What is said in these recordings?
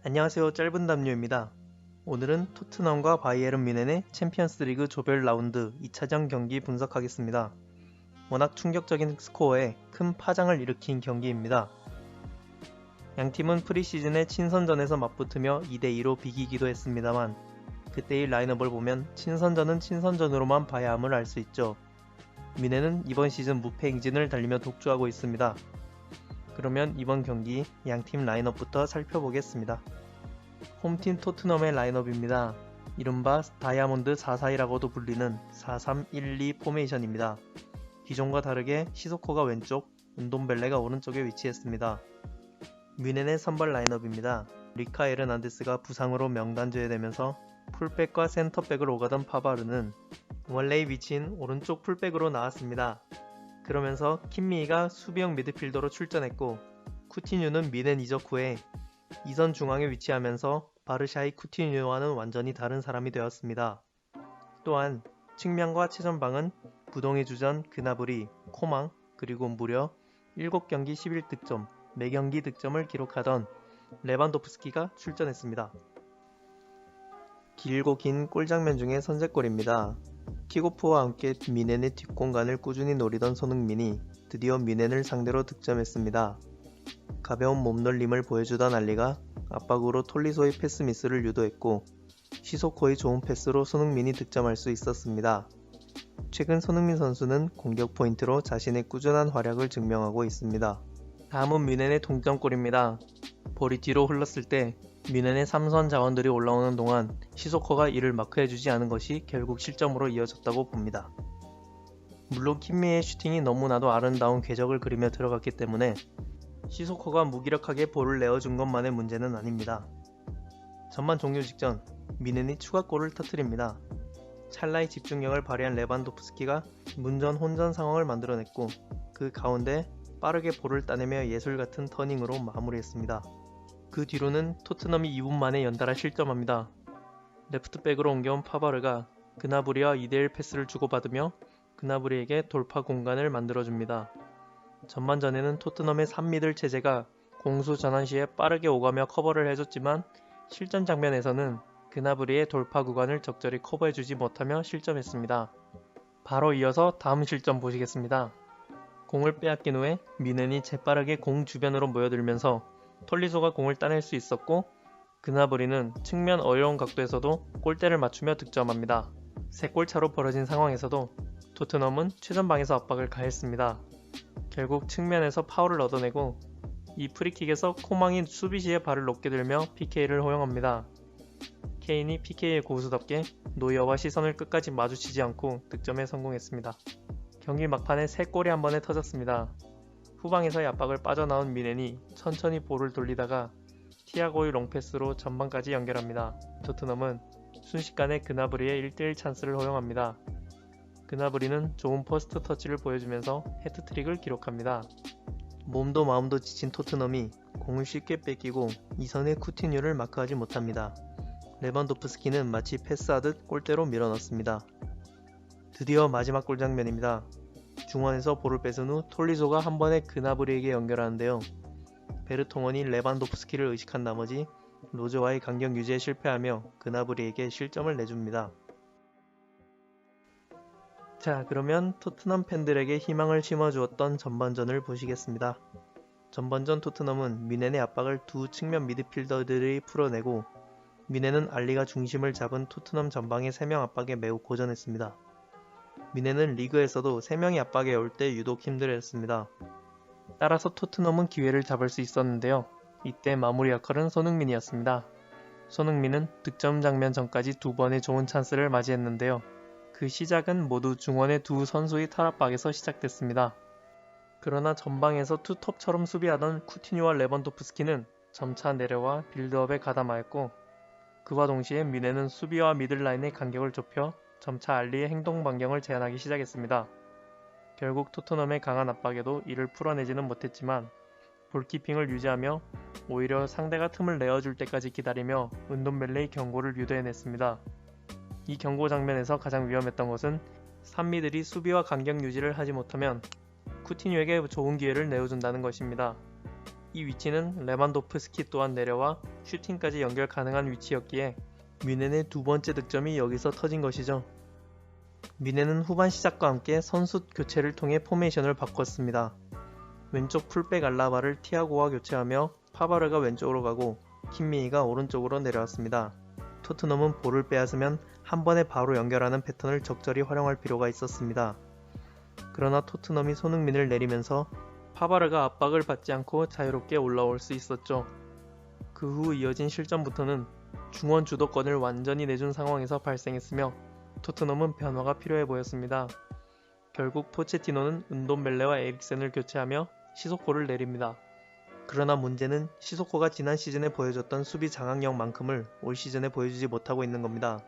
안녕하세요. 짧은 담요입니다. 오늘은 토트넘과 바이에른 뮌헨의 챔피언스리그 조별 라운드 2차전 경기 분석하겠습니다. 워낙 충격적인 스코어에 큰 파장을 일으킨 경기입니다. 양팀은 프리시즌의 친선전에서 맞붙으며 2대2로 비기기도 했습니다만 그때의 라인업을 보면 친선전은 친선전으로만 봐야 함을 알 수 있죠. 뮌헨은 이번 시즌 무패 행진을 달리며 독주하고 있습니다. 그러면 이번 경기 양팀 라인업부터 살펴보겠습니다. 홈팀 토트넘의 라인업입니다. 이른바 다이아몬드 442라고도 불리는 4-3-1-2 포메이션입니다. 기존과 다르게 시소코가 왼쪽, 운돔벨레가 오른쪽에 위치했습니다. 뮌헨의 선발 라인업입니다. 리카 에르난데스가 부상으로 명단 제외되면서 풀백과 센터백을 오가던 파바르는 원래의 위치인 오른쪽 풀백으로 나왔습니다. 그러면서 킴미히가 수비형 미드필더로 출전했고 쿠티뉴는 뮌헨 이적 후에 2선 중앙에 위치하면서 바르샤이 쿠티뉴와는 완전히 다른 사람이 되었습니다. 또한 측면과 최전방은 부동의 주전 그나브리, 코망, 그리고 무려 7경기 11득점, 매경기 득점을 기록하던 레반도프스키가 출전했습니다. 길고 긴 골장면 중에 선제골입니다. 킥오프와 함께 뮌헨의 뒷공간을 꾸준히 노리던 손흥민이 드디어 뮌헨을 상대로 득점했습니다. 가벼운 몸놀림을 보여주던 알리가 압박으로 톨리소의 패스 미스를 유도했고 시소코의 좋은 패스로 손흥민이 득점할 수 있었습니다. 최근 손흥민 선수는 공격 포인트로 자신의 꾸준한 활약을 증명하고 있습니다. 다음은 뮌헨의 동점골입니다. 볼이 뒤로 흘렀을 때 뮌헨의 3선 자원들이 올라오는 동안 시소코가 이를 마크해주지 않은 것이 결국 실점으로 이어졌다고 봅니다. 물론 킴미의 슈팅이 너무나도 아름다운 궤적을 그리며 들어갔기 때문에 시소코가 무기력하게 볼을 내어준 것만의 문제는 아닙니다. 전반 종료 직전 뮌헨이 추가골을 터뜨립니다. 찰나의 집중력을 발휘한 레반도프스키가 문전 혼전 상황을 만들어냈고 그 가운데 빠르게 볼을 따내며 예술같은 터닝으로 마무리했습니다. 그 뒤로는 토트넘이 2분 만에 연달아 실점합니다. 레프트백으로 옮겨온 파바르가 그나브리와 2대1 패스를 주고받으며 그나브리에게 돌파 공간을 만들어줍니다. 전반전에는 토트넘의 3미들 체제가 공수 전환 시에 빠르게 오가며 커버를 해줬지만 실전 장면에서는 그나브리의 돌파 구간을 적절히 커버해주지 못하며 실점했습니다. 바로 이어서 다음 실점 보시겠습니다. 공을 빼앗긴 후에 뮌헨이 재빠르게 공 주변으로 모여들면서 톨리소가 공을 따낼 수 있었고 그나브리는 측면 어려운 각도에서도 골대를 맞추며 득점합니다. 3골 차로 벌어진 상황에서도 토트넘은 최전방에서 압박을 가했습니다. 결국 측면에서 파울을 얻어내고 이 프리킥에서 코망이 수비 시에 발을 높게 들며 PK를 허용합니다. 케인이 PK의 고수답게 노이어와 시선을 끝까지 마주치지 않고 득점에 성공했습니다. 경기 막판에 3골이 한 번에 터졌습니다. 후방에서의 압박을 빠져나온 뮌헨이 천천히 볼을 돌리다가 티아고의 롱패스로 전방까지 연결합니다. 토트넘은 순식간에 그나브리의 1대1 찬스를 허용합니다. 그나브리는 좋은 퍼스트 터치를 보여주면서 해트트릭을 기록합니다. 몸도 마음도 지친 토트넘이 공을 쉽게 뺏기고 이선의 쿠티뉴를 마크하지 못합니다. 레반도프스키는 마치 패스하듯 골대로 밀어넣습니다. 드디어 마지막 골 장면입니다. 중원에서 볼을 뺏은 후 톨리소가 한 번에 그나브리에게 연결하는데요. 베르통원이 레반도프스키를 의식한 나머지 로즈와의 간격 유지에 실패하며 그나브리에게 실점을 내줍니다. 자, 그러면 토트넘 팬들에게 희망을 심어주었던 전반전을 보시겠습니다. 전반전 토트넘은 뮌헨의 압박을 두 측면 미드필더들이 풀어내고 뮌헨은 알리가 중심을 잡은 토트넘 전방의 3명 압박에 매우 고전했습니다. 뮌헨은 리그에서도 3명이 압박에 올 때 유독 힘들어했습니다. 따라서 토트넘은 기회를 잡을 수 있었는데요. 이때 마무리 역할은 손흥민이었습니다. 손흥민은 득점 장면 전까지 2번의 좋은 찬스를 맞이했는데요. 그 시작은 모두 중원의 두 선수의 탈압박에서 시작됐습니다. 그러나 전방에서 투톱처럼 수비하던 쿠티뉴와 레반도프스키는 점차 내려와 빌드업에 가담하였고 그와 동시에 뮌헨은 수비와 미들라인의 간격을 좁혀 점차 알리의 행동 반경을 제한하기 시작했습니다. 결국 토트넘의 강한 압박에도 이를 풀어내지는 못했지만 볼키핑을 유지하며 오히려 상대가 틈을 내어줄 때까지 기다리며 운돔벨레의 경고를 유도해냈습니다. 이 경고 장면에서 가장 위험했던 것은 3미들이 수비와 간격 유지를 하지 못하면 쿠티뉴에게 좋은 기회를 내어준다는 것입니다. 이 위치는 레반도프스키 또한 내려와 슈팅까지 연결 가능한 위치였기에 뮌헨의 두 번째 득점이 여기서 터진 것이죠. 뮌헨은 후반 시작과 함께 선수 교체를 통해 포메이션을 바꿨습니다. 왼쪽 풀백 알라바를 티아고와 교체하며 파바르가 왼쪽으로 가고 킴미히가 오른쪽으로 내려왔습니다. 토트넘은 볼을 빼앗으면 한 번에 바로 연결하는 패턴을 적절히 활용할 필요가 있었습니다. 그러나 토트넘이 손흥민을 내리면서 파바르가 압박을 받지 않고 자유롭게 올라올 수 있었죠. 그 후 이어진 실점부터는 중원 주도권을 완전히 내준 상황에서 발생했으며 토트넘은 변화가 필요해 보였습니다. 결국 포체티노는 은돔벨레와 에릭센을 교체하며 시소코를 내립니다. 그러나 문제는 시소코가 지난 시즌에 보여줬던 수비 장악력만큼을 올 시즌에 보여주지 못하고 있는 겁니다.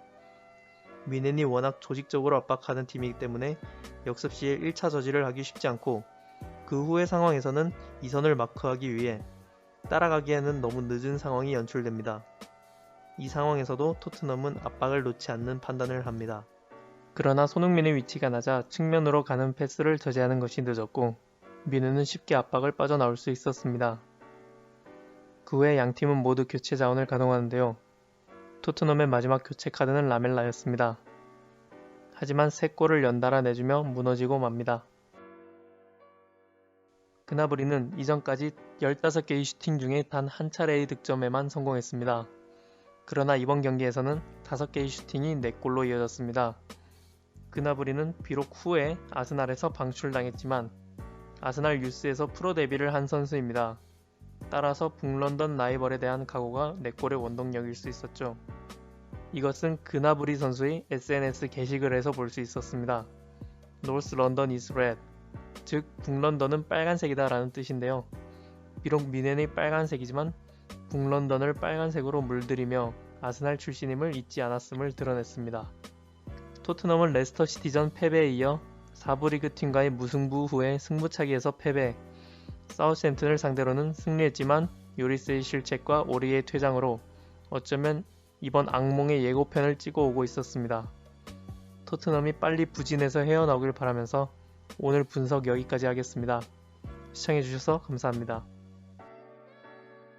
뮌헨이 워낙 조직적으로 압박하는 팀이기 때문에 역습 시에 1차 저지를 하기 쉽지 않고 그 후의 상황에서는 이선을 마크하기 위해 따라가기에는 너무 늦은 상황이 연출됩니다. 이 상황에서도 토트넘은 압박을 놓지 않는 판단을 합니다. 그러나 손흥민의 위치가 낮아 측면으로 가는 패스를 저지하는 것이 늦었고 뮌헨은 쉽게 압박을 빠져나올 수 있었습니다. 그 후에 양팀은 모두 교체 자원을 가동하는데요. 토트넘의 마지막 교체 카드는 라멜라였습니다. 하지만 3골을 연달아 내주며 무너지고 맙니다. 그나브리는 이전까지 15개의 슈팅 중에 단 한 차례의 득점에만 성공했습니다. 그러나 이번 경기에서는 5개의 슈팅이 4골로 이어졌습니다. 그나브리는 비록 후에 아스날에서 방출당했지만 아스날 유스에서 프로 데뷔를 한 선수입니다. 따라서 북런던 라이벌에 대한 각오가 4골의 원동력일 수 있었죠. 이것은 그나브리 선수의 SNS 게시글에서 볼 수 있었습니다. North London is red, 즉 북런던은 빨간색이다 라는 뜻인데요. 비록 뮌헨이 빨간색이지만 북런던을 빨간색으로 물들이며 아스날 출신임을 잊지 않았음을 드러냈습니다. 토트넘은 레스터 시티전 패배에 이어 4부 리그 팀과의 무승부 후에 승부차기에서 패배, 사우스햄튼을 상대로는 승리했지만 요리스의 실책과 오리의 퇴장으로 어쩌면 이번 악몽의 예고편을 찍어오고 있었습니다. 토트넘이 빨리 부진해서 헤어나오길 바라면서 오늘 분석 여기까지 하겠습니다. 시청해주셔서 감사합니다.